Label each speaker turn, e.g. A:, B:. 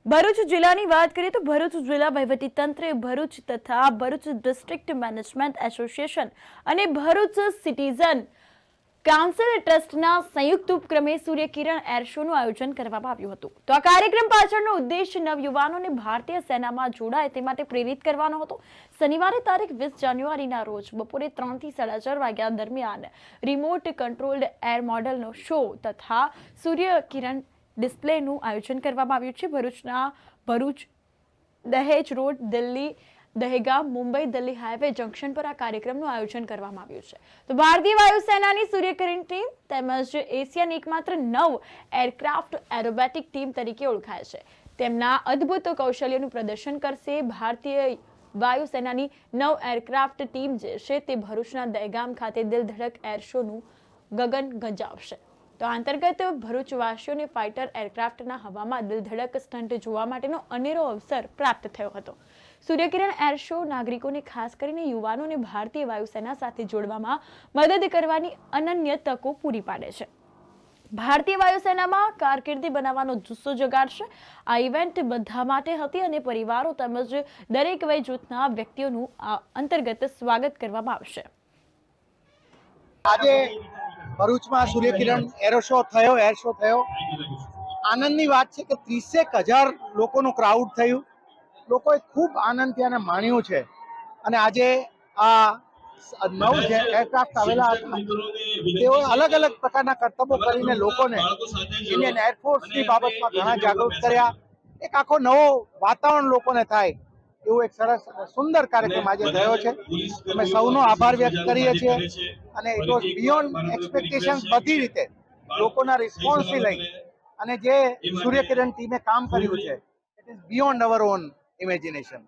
A: ભરૂચ જિલ્લાની વાત કરીએ તો ભરૂચ જિલ્લા વહીવટીતંત્રે ભરૂચ તથા ભરૂચ ડિસ્ટ્રિક્ટ મેનેજમેન્ટ એસોસિએશન અને ભરૂચ સિટીઝન કાઉન્સિલ ટ્રસ્ટના સંયુક્ત ઉપક્રમે સૂર્યકિરણ એર શોનું આયોજન કરવામાં આવ્યું હતું. તો આ કાર્યક્રમ પાછળનો ઉદ્દેશ નવયુવાનોને ભારતીય સેનામાં જોડાય તે માટે પ્રેરિત કરવાનો હતો. શનિવારે તારીખ 20 જાન્યુઆરીના રોજ બપોરે 3 થી 4:30 વાગ્યા દરમિયાન રિમોટ કંટ્રોલ્ડ એર મોડલનો શો તથા સૂર્યકિરણ ડિસ્પ્લેનું આયોજન કરવામાં આવ્યું છે. Bharuch Dahej road Delhi Dahegam Mumbai Delhi highway junction પર આ કાર્યક્રમનું આયોજન કરવામાં આવ્યું છે. તો ભારતીય વાયુસેનાની સૂર્યકિરણ ટીમ તેમજ એશિયાની એકમાત્ર 9 એરક્રાફ્ટ એરોબેટિક ટીમ તરીકે ઓળખાય છે. તેમના અદ્ભુત કૌશલ્યનું પ્રદર્શન કરશે. ભારતીય વાયુસેનાની 9 એરક્રાફ્ટ ટીમ જે છે તે ભરૂચના દહેગામ ખાતે દિલ ધડક એર શોનું ગગન ગંજાવશે. તો અંતર્ગત ભરૂચવાસીઓને ફાઇટર એરક્રાફ્ટના હવામાં દિલધડક સ્ટન્ટ જોવા માટેનો અનેરો અવસર પ્રાપ્ત થયો હતો. સૂર્યકિરણ એર શો નાગરિકોને ખાસ કરીને યુવાનોને ભારતીય વાયુસેના સાથે જોડવામાં મદદ કરવાની અનન્ય તકો પૂરી પાડે છે. ભારતીય વાયુસેનામાં કારકિર્દી બનાવવાનો જુસ્સો જગાડશે. આ ઇવેન્ટ બધા માટે હતી અને પરિવારો તેમજ દરેક વય જૂથના વ્યક્તિઓનું આ અંતર્ગત સ્વાગત કરવામાં આવશે.
B: આજે ભરૂચમાં સૂર્યકિરણ એર શો થયો. આનંદની વાત છે કે 30,000 લોકોનું ક્રાઉડ થયું. લોકોએ ખૂબ આનંદથી આને માણ્યું છે અને આજે આ 9 એરક્રાફ્ટ આવેલા હતા. તેઓએ અલગ અલગ પ્રકારના કરતબો કરીને લોકોને ઇન્ડિયન એરફોર્સની બાબતમાં ઘણા જાગૃત કર્યા. એક આખો નવો વાતાવરણ લોકોને થાય એવું એક સરસ સુંદર કાર્યક્રમ આજે થયો છે. અમે સૌનો આભાર વ્યક્ત કરીએ છીએ અને ઇટ વોઝ બિયોન્ડ એક્સપેક્ટેશન્સ. બધી રીતે લોકોના રિસ્પોન્સથી લઈ અને જે સૂર્યકિરણ ટીમે કામ કર્યું છે it is beyond hour on imagination.